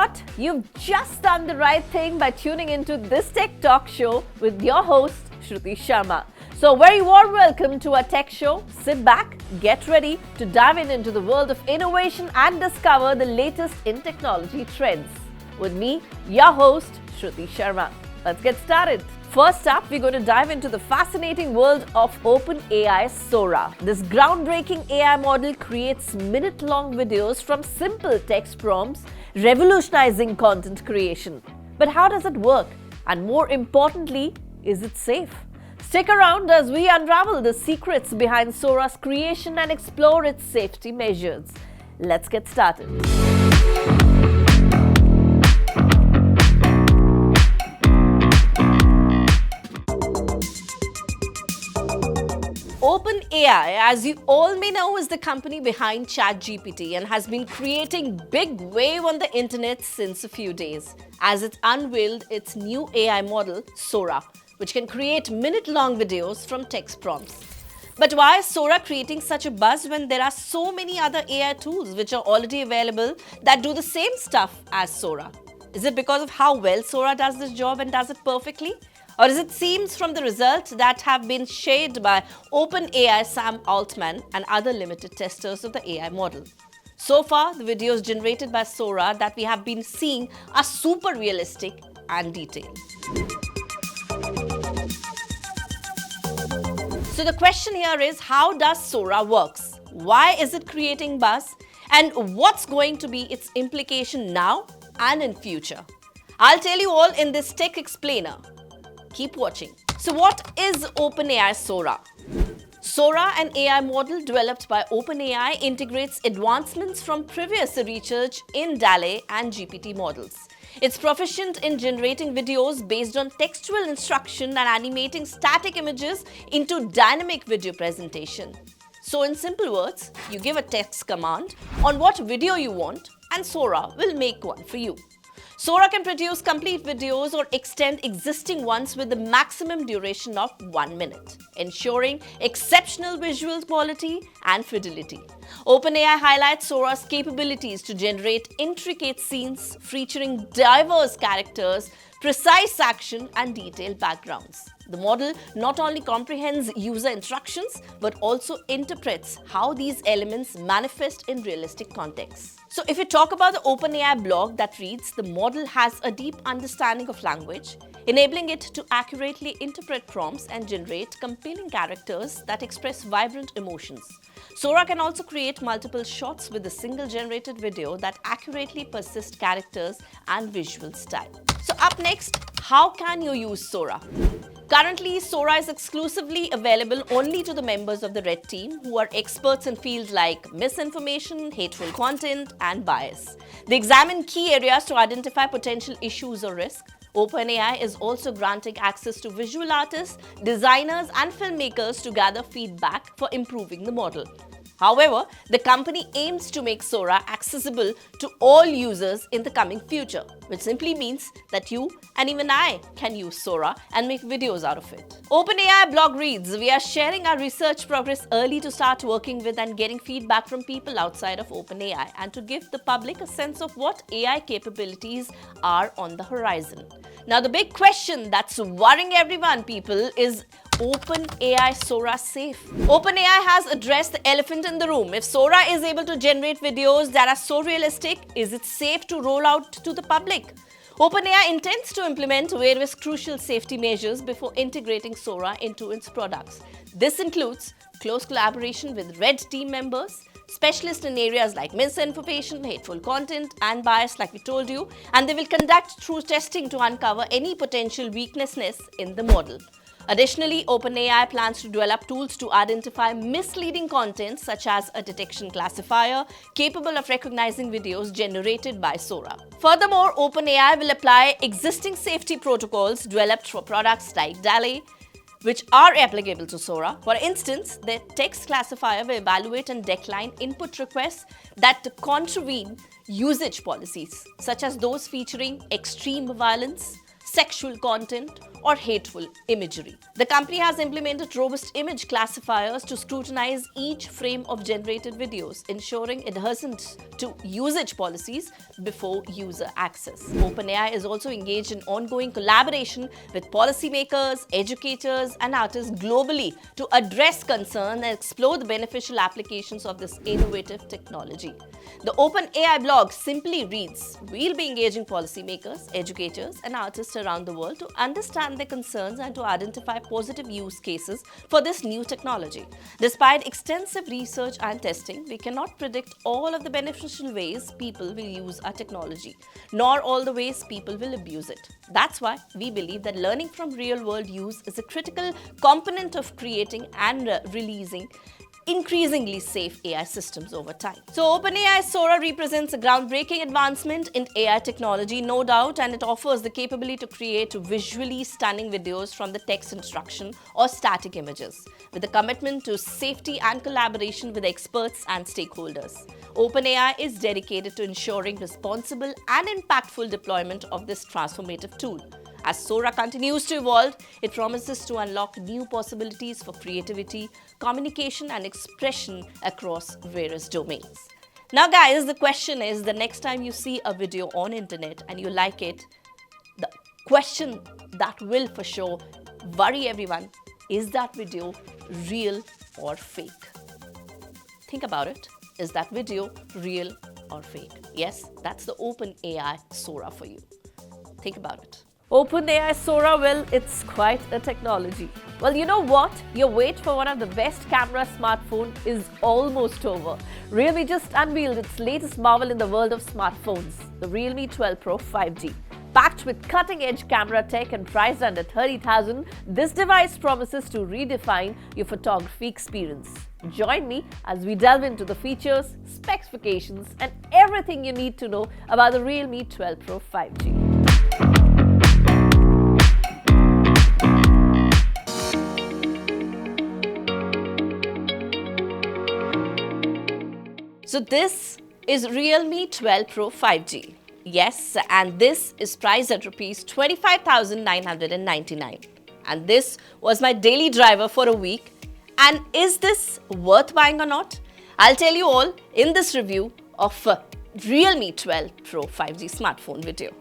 what? You've just done the right thing by tuning into this tech talk show with your host, Shruti Sharma. So, very warm welcome to our tech show. Sit back, get ready to dive into the world of innovation and discover the latest in technology trends. With me, your host, Shruti Sharma. Let's get started. First up, we're going to dive into the fascinating world of OpenAI Sora. This groundbreaking AI model creates minute-long videos from simple text prompts, revolutionizing content creation. But how does it work? And more importantly, is it safe? Stick around as we unravel the secrets behind Sora's creation and explore its safety measures. Let's get started. OpenAI, as you all may know, is the company behind ChatGPT and has been creating big wave on the internet since a few days as it unveiled its new AI model, Sora, which can create minute-long videos from text prompts. But why is Sora creating such a buzz when there are so many other AI tools which are already available that do the same stuff as Sora? Is it because of how well Sora does this job and does it perfectly? Or as it seems from the results that have been shared by OpenAI Sam Altman and other limited testers of the AI model. So far, the videos generated by Sora that we have been seeing are super realistic and detailed. So the question here is, how does Sora works? Why is it creating buzz? And what's going to be its implication now and in future? I'll tell you all in this Tech Explainer. Keep watching. So what is OpenAI Sora? Sora, an AI model developed by OpenAI, integrates advancements from previous research in DALL-E and GPT models. It's proficient in generating videos based on textual instruction and animating static images into dynamic video presentation. So in simple words, you give a text command on what video you want and Sora will make one for you. Sora can produce complete videos or extend existing ones with the maximum duration of 1 minute, ensuring exceptional visual quality and fidelity. OpenAI highlights Sora's capabilities to generate intricate scenes featuring diverse characters, precise action, and detailed backgrounds. The model not only comprehends user instructions but also interprets how these elements manifest in realistic contexts. So if you talk about the OpenAI blog that reads, the model has a deep understanding of language, enabling it to accurately interpret prompts and generate compelling characters that express vibrant emotions. Sora can also create multiple shots with a single generated video that accurately persist characters and visual style. So up next, how can you use Sora? Currently, Sora is exclusively available only to the members of the Red Team who are experts in fields like misinformation, hateful content, and bias. They examine key areas to identify potential issues or risks. OpenAI is also granting access to visual artists, designers, and filmmakers to gather feedback for improving the model. However, the company aims to make Sora accessible to all users in the coming future, which simply means that you and even I can use Sora and make videos out of it. OpenAI blog reads, we are sharing our research progress early to start working with and getting feedback from people outside of OpenAI and to give the public a sense of what AI capabilities are on the horizon. Now, the big question that's worrying everyone, people, is OpenAI Sora safe? OpenAI has addressed the elephant in the room. If Sora is able to generate videos that are so realistic, is it safe to roll out to the public? OpenAI intends to implement various crucial safety measures before integrating Sora into its products. This includes close collaboration with Red Team members, specialists in areas like misinformation, hateful content, and bias, like we told you, and they will conduct through testing to uncover any potential weaknesses in the model. Additionally, OpenAI plans to develop tools to identify misleading content such as a detection classifier capable of recognizing videos generated by Sora. Furthermore, OpenAI will apply existing safety protocols developed for products like DALL-E, which are applicable to Sora. For instance, the text classifier will evaluate and decline input requests that contravene usage policies, such as those featuring extreme violence, sexual content, or hateful imagery. The company has implemented robust image classifiers to scrutinize each frame of generated videos, ensuring adherence to usage policies before user access. OpenAI is also engaged in ongoing collaboration with policymakers, educators, and artists globally to address concerns and explore the beneficial applications of this innovative technology. The OpenAI blog simply reads, "We'll be engaging policymakers, educators, and artists around the world to understand their concerns and to identify positive use cases for this new technology. Despite extensive research and testing, we cannot predict all of the beneficial ways people will use our technology, nor all the ways people will abuse it. That's why we believe that learning from real-world use is a critical component of creating and releasing increasingly safe AI systems over time." So OpenAI Sora represents a groundbreaking advancement in AI technology, no doubt, and it offers the capability to create visually stunning videos from the text instruction or static images, with a commitment to safety and collaboration with experts and stakeholders. OpenAI is dedicated to ensuring responsible and impactful deployment of this transformative tool. As Sora continues to evolve, it promises to unlock new possibilities for creativity, communication, and expression across various domains. Now guys, the question is, the next time you see a video on internet and you like it, the question that will for sure worry everyone, is that video real or fake? Think about it. Is that video real or fake? Yes, that's the OpenAI Sora for you. Think about it. OpenAI Sora, well, it's quite a technology. Well, you know what? Your wait for one of the best camera smartphone is almost over. Realme just unveiled its latest marvel in the world of smartphones, the Realme 12 Pro 5G. Packed with cutting-edge camera tech and priced under 30,000, this device promises to redefine your photography experience. Join me as we delve into the features, specifications, and everything you need to know about the Realme 12 Pro 5G. So this is Realme 12 Pro 5G. Yes, and this is priced at Rs 25,999. And this was my daily driver for a week. And is this worth buying or not? I'll tell you all in this review of Realme 12 Pro 5G smartphone video.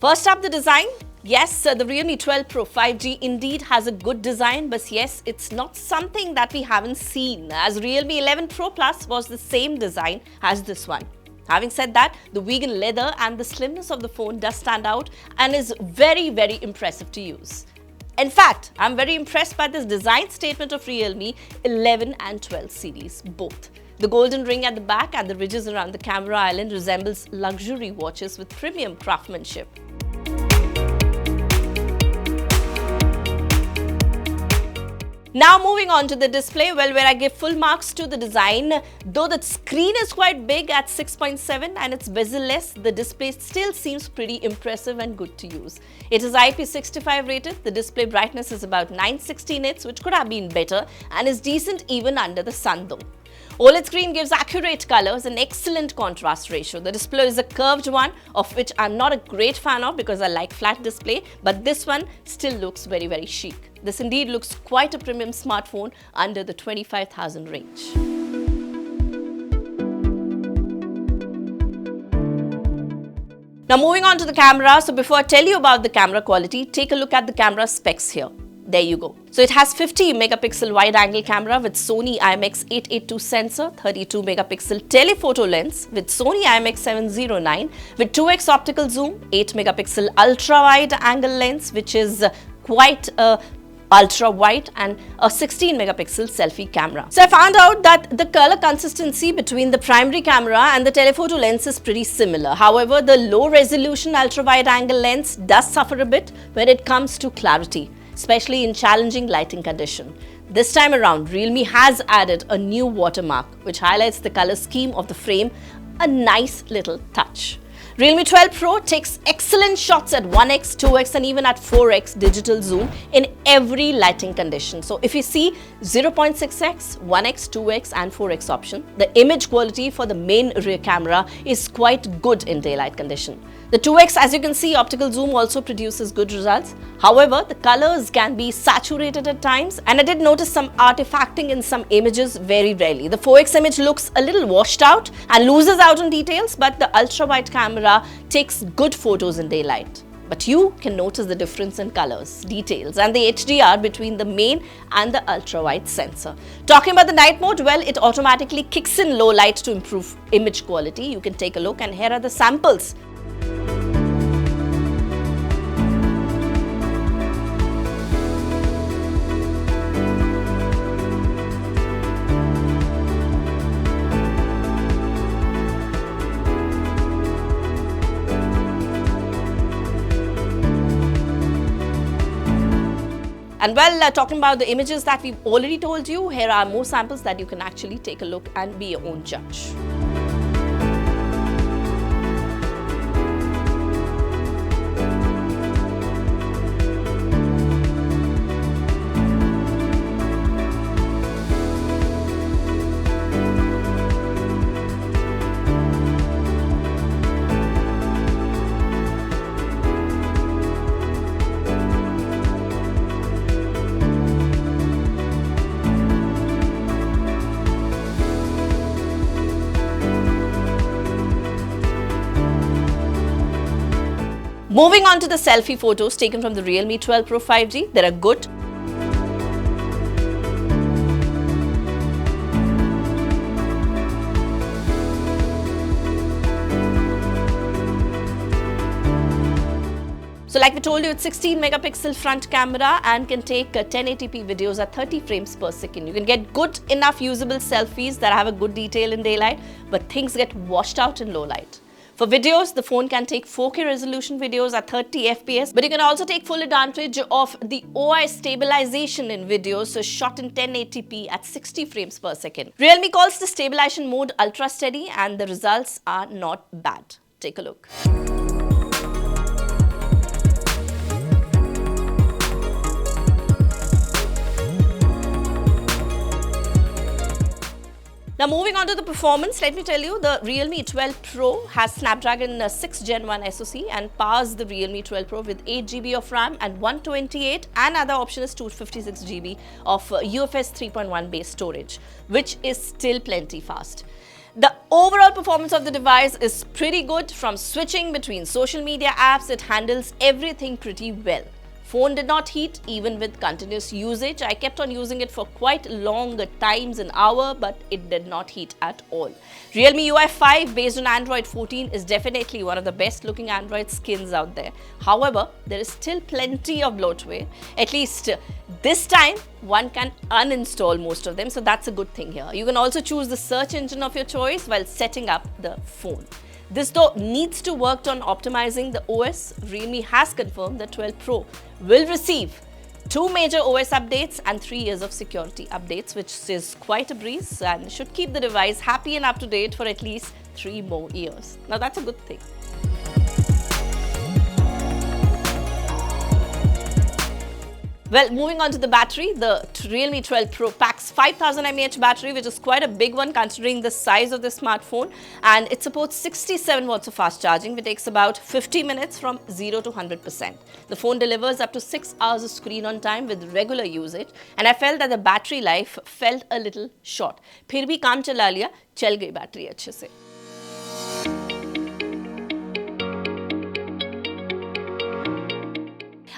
First up, the design. Yes, the Realme 12 Pro 5G indeed has a good design, but yes, it's not something that we haven't seen, as Realme 11 Pro Plus was the same design as this one. Having said that, the vegan leather and the slimness of the phone does stand out and is very, very impressive to use. In fact, I'm very impressed by this design statement of Realme 11 and 12 series, both. The golden ring at the back and the ridges around the camera island resembles luxury watches with premium craftsmanship. Now moving on to the display, well, where I give full marks to the design. Though the screen is quite big at 6.7 and it's bezel-less, the display still seems pretty impressive and good to use. It is IP65 rated, the display brightness is about 960 nits, which could have been better, and is decent even under the sun though. OLED screen gives accurate colors and excellent contrast ratio. The display is a curved one, of which I'm not a great fan of because I like flat display, but this one still looks very, very chic. This indeed looks quite a premium smartphone under the 25,000 range. Now moving on to the camera. So before I tell you about the camera quality, take a look at the camera specs here. There you go. So it has 50 megapixel wide-angle camera with Sony IMX882 sensor, 32 megapixel telephoto lens with Sony IMX709 with 2x optical zoom, 8 megapixel ultra-wide-angle lens which is quite ultra-wide, and a 16 megapixel selfie camera. So I found out that the color consistency between the primary camera and the telephoto lens is pretty similar. However, the low-resolution ultra-wide-angle lens does suffer a bit when it comes to clarity, especially in challenging lighting condition. This time around, Realme has added a new watermark which highlights the color scheme of the frame, a nice little touch. Realme 12 Pro takes excellent shots at 1x, 2x and even at 4x digital zoom in every lighting condition. So if you see 0.6x, 1x, 2x and 4x option, the image quality for the main rear camera is quite good in daylight condition. The 2x, as you can see, optical zoom also produces good results. However, the colors can be saturated at times and I did notice some artifacting in some images very rarely. The 4x image looks a little washed out and loses out on details, but the ultra-wide camera takes good photos in daylight. But you can notice the difference in colors, details and the HDR between the main and the ultra-wide sensor. Talking about the night mode, well, it automatically kicks in low light to improve image quality. You can take a look and here are the samples. And well, talking about the images that we've already told you, here are more samples that you can actually take a look and be your own judge. Moving on to the selfie photos taken from the Realme 12 Pro 5G, they are good. So like we told you, it's 16 megapixel front camera and can take 1080p videos at 30 frames per second. You can get good enough usable selfies that have a good detail in daylight, but things get washed out in low light. For videos, the phone can take 4K resolution videos at 30 FPS, but you can also take full advantage of the OI stabilization in videos, so shot in 1080p at 60 frames per second. Realme calls the stabilization mode ultra steady and the results are not bad. Take a look. Now moving on to the performance, let me tell you, the Realme 12 Pro has Snapdragon 6 Gen 1 SoC and powers the Realme 12 Pro with 8GB of RAM and 128, and other option is 256GB of UFS 3.1 base storage, which is still plenty fast. The overall performance of the device is pretty good. From switching between social media apps, it handles everything pretty well. Phone did not heat even with continuous usage. I kept on using it for quite long times, an hour, but it did not heat at all. Realme UI 5 based on Android 14 is definitely one of the best looking Android skins out there. However, there is still plenty of bloatware. At least this time, one can uninstall most of them, so that's a good thing here. You can also choose the search engine of your choice while setting up the phone. This though needs to work on optimizing the OS. Realme has confirmed that 12 Pro will receive 2 major OS updates and 3 years of security updates, which is quite a breeze and should keep the device happy and up to date for at least 3 more years. Now that's a good thing. Well, moving on to the battery, the Realme 12 Pro packs 5000 mAh battery, which is quite a big one considering the size of the smartphone, and it supports 67 watts of fast charging, which takes about 50 minutes from 0 to 100%. The phone delivers up to 6 hours of screen on time with regular usage, and I felt that the battery life felt a little short. फिर भी काम चला लिया, चल गई battery अच्छे से.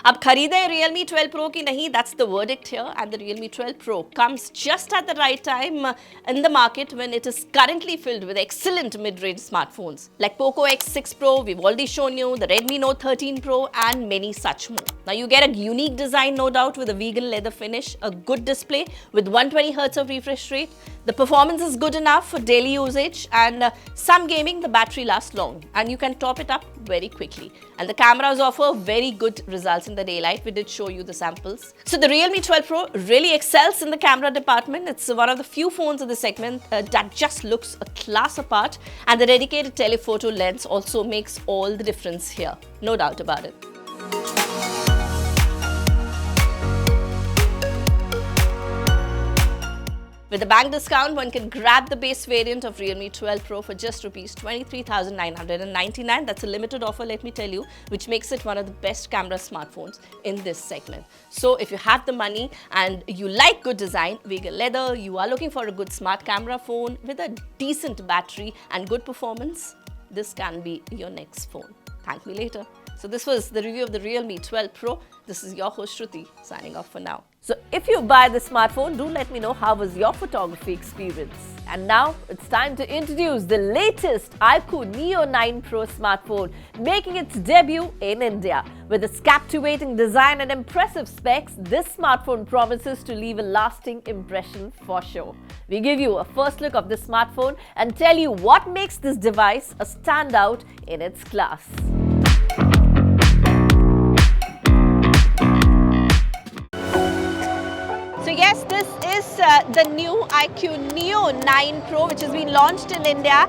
अब खरीदें Realme 12 Pro की नहीं, that's the verdict here, and the Realme 12 Pro comes just at the right time in the market when it is currently filled with excellent mid-range smartphones like Poco X6 Pro, we've already shown you, the Redmi Note 13 Pro and many such more. Now you get a unique design, no doubt, with a vegan leather finish, a good display with 120Hz of refresh rate. The performance is good enough for daily usage, and some gaming, the battery lasts long and you can top it up very quickly. And the cameras offer very good results in the daylight. We did show you the samples. So the Realme 12 Pro really excels in the camera department. It's one of the few phones in the segment that just looks a class apart, and the dedicated telephoto lens also makes all the difference here. No doubt about it. With a bank discount, one can grab the base variant of Realme 12 Pro for just Rs 23,999. That's a limited offer, let me tell you, which makes it one of the best camera smartphones in this segment. So if you have the money and you like good design, vegan leather, you are looking for a good smart camera phone with a decent battery and good performance, this can be your next phone. Thank me later. So this was the review of the Realme 12 Pro. This is your host Shruti, signing off for now. So if you buy the smartphone, do let me know how was your photography experience. And now it's time to introduce the latest iQOO Neo 9 Pro smartphone, making its debut in India. With its captivating design and impressive specs, this smartphone promises to leave a lasting impression for sure. We give you a first look of the smartphone and tell you what makes this device a standout in its class. So yes, this is the new iQOO Neo 9 Pro, which has been launched in India.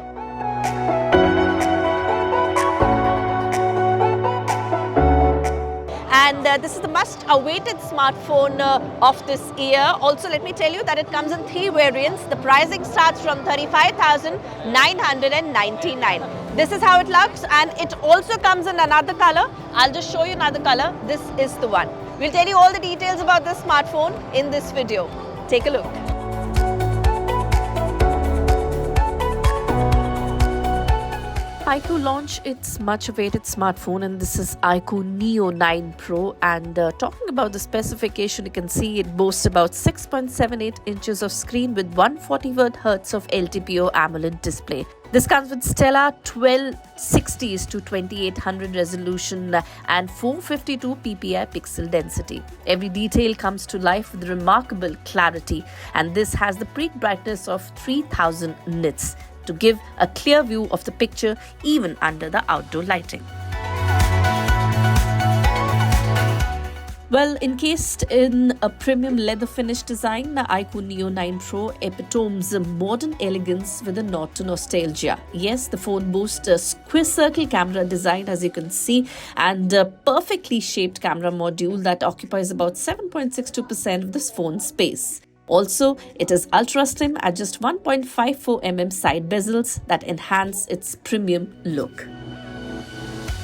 And this is the most-awaited smartphone of this year. Also, let me tell you that it comes in 3 variants. The pricing starts from 35,999. This is how it looks, and it also comes in another color. I'll just show you another color. This is the one. We'll tell you all the details about this smartphone in this video. Take a look. iQOO launched its much-awaited smartphone, and this is iQOO Neo 9 Pro. And talking about the specification, you can see it boasts about 6.78 inches of screen with 140Hz of LTPO AMOLED display. This comes with stellar 1260s to 2800 resolution and 452 ppi pixel density. Every detail comes to life with remarkable clarity, and this has the peak brightness of 3000 nits to give a clear view of the picture even under the outdoor lighting. Well, encased in a premium leather finish design, the iQOO Neo 9 Pro epitomes modern elegance with a nod to nostalgia. Yes, the phone boasts a square circle camera design, as you can see, and a perfectly shaped camera module that occupies about 7.62% of this phone's space. Also, it is ultra slim at just 1.54mm side bezels that enhance its premium look.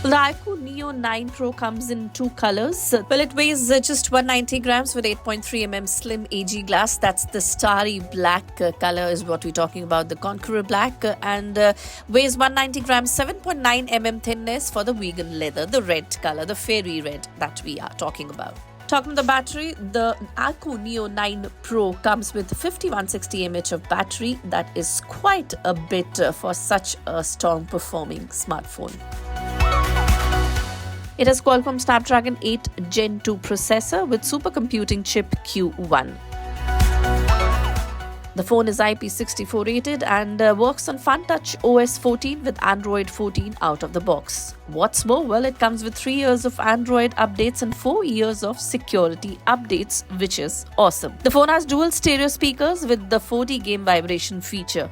The iQOO Neo 9 Pro comes in 2 colors. Well, it weighs just 190 grams with 8.3mm slim AG glass. That's the starry black color is what we're talking about, the Conqueror Black. And weighs 190 grams, 7.9mm thinness for the vegan leather, the red color, the fairy red that we are talking about. Talking about the battery, the iQOO Neo 9 Pro comes with 5160 mAh of battery. That is quite a bit for such a strong performing smartphone. It has Qualcomm Snapdragon 8 Gen 2 processor with supercomputing chip Q1. The phone is IP64 rated and works on FunTouch OS 14 with Android 14 out of the box. What's more, well, it comes with 3 years of Android updates and 4 years of security updates, which is awesome. The phone has dual stereo speakers with the 4D game vibration feature.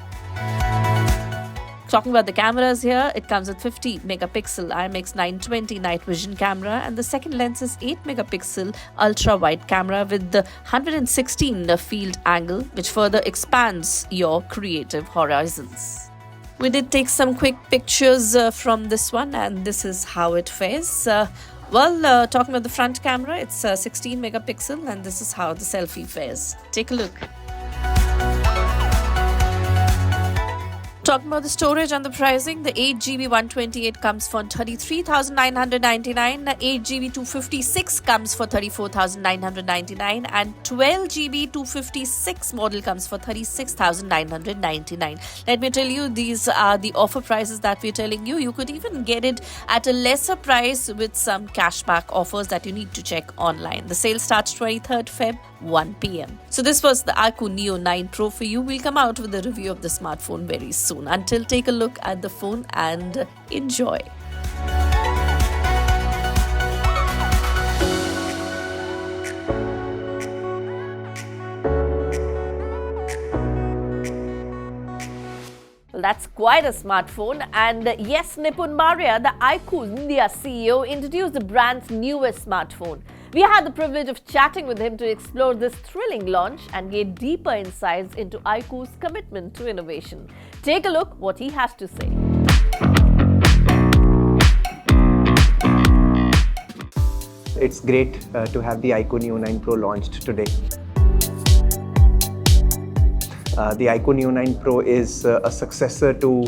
Talking about the cameras here, it comes with 50 megapixel IMX 920 night vision camera, and the second lens is 8 megapixel ultra wide camera with the 116 field angle, which further expands your creative horizons. We did take some quick pictures from this one, and this is how it fares. Talking about the front camera, it's 16 megapixel, and this is how the selfie fares. Take a look. Talking about the storage and the pricing, the 8GB 128 comes for 33,999, the 8GB 256 comes for 34,999, and 12GB 256 model comes for 36,999. Let me tell you, these are the offer prices that we're telling you. You could even get it at a lesser price with some cashback offers that you need to check online. The sale starts 23rd Feb, 1 p.m. So this was the iQOO Neo 9 Pro for you. We'll come out with a review of the smartphone very soon. Until, take a look at the phone and enjoy. Well, that's quite a smartphone. And yes, Nipun Marya, the iQOO India CEO, introduced the brand's newest smartphone. We had the privilege of chatting with him to explore this thrilling launch and get deeper insights into iQOO's commitment to innovation. Take a look what he has to say. It's great to have the iQOO Neo 9 Pro launched today. The iQOO Neo 9 Pro is a successor to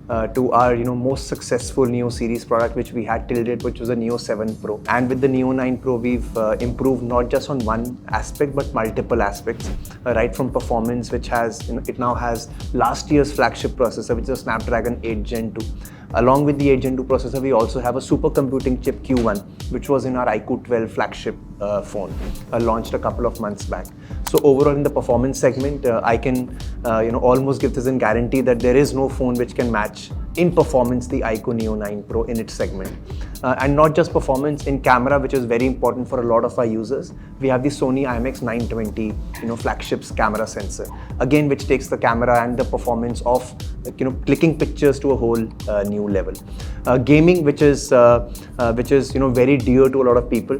our most successful Neo series product which we had till date, which was a Neo 7 Pro. And with the Neo 9 Pro, we've improved not just on one aspect but multiple aspects, right from performance, which has it now has last year's flagship processor, which is a Snapdragon 8 Gen 2. Along with the 8 Gen 2 processor, we also have a supercomputing chip Q1, which was in our iQOO 12 flagship phone, launched a couple of months back. So overall, in the performance segment, I can almost give this a guarantee that there is no phone which can match in performance the iQOO Neo 9 Pro in its segment. And not just performance, in camera, which is very important for a lot of our users, we have the Sony IMX920 flagships camera sensor, again which takes the camera and the performance of clicking pictures to a whole new level. Gaming, which is very dear to a lot of people,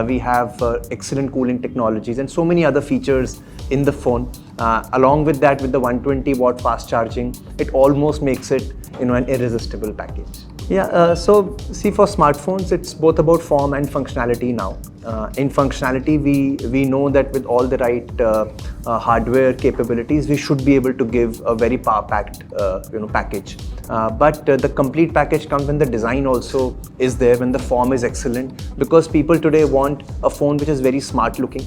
we have excellent cooling technologies and so many other features in the phone. Along with that, with the 120-watt fast charging, it almost makes it an irresistible package. Yeah, so see, for smartphones, it's both about form and functionality now. In functionality, we know that with all the right hardware capabilities, we should be able to give a very power-packed package. But the complete package comes when the design also is there, when the form is excellent, because people today want a phone which is very smart looking,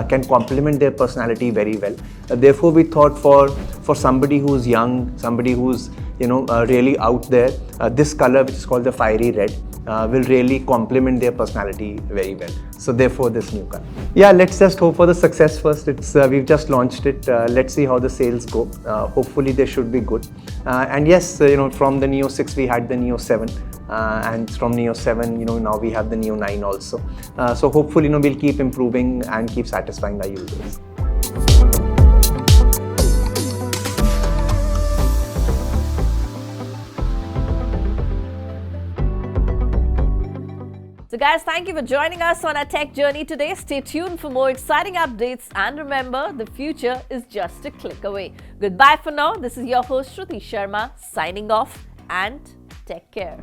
can complement their personality very well. Therefore, we thought for somebody who's young, somebody who's really out there, this color, which is called the fiery red, will really complement their personality very well. So therefore, this new color. Yeah, let's just hope for the success first. We've just launched it. Let's see how the sales go. Hopefully, they should be good. And yes, from the Neo 6 we had the Neo 7, and from Neo 7, now we have the Neo 9 also. So hopefully, we'll keep improving and keep satisfying our users. So guys, thank you for joining us on our tech journey today. Stay tuned for more exciting updates, and remember, the future is just a click away. Goodbye for now. This is your host Shruti Sharma signing off, and take care.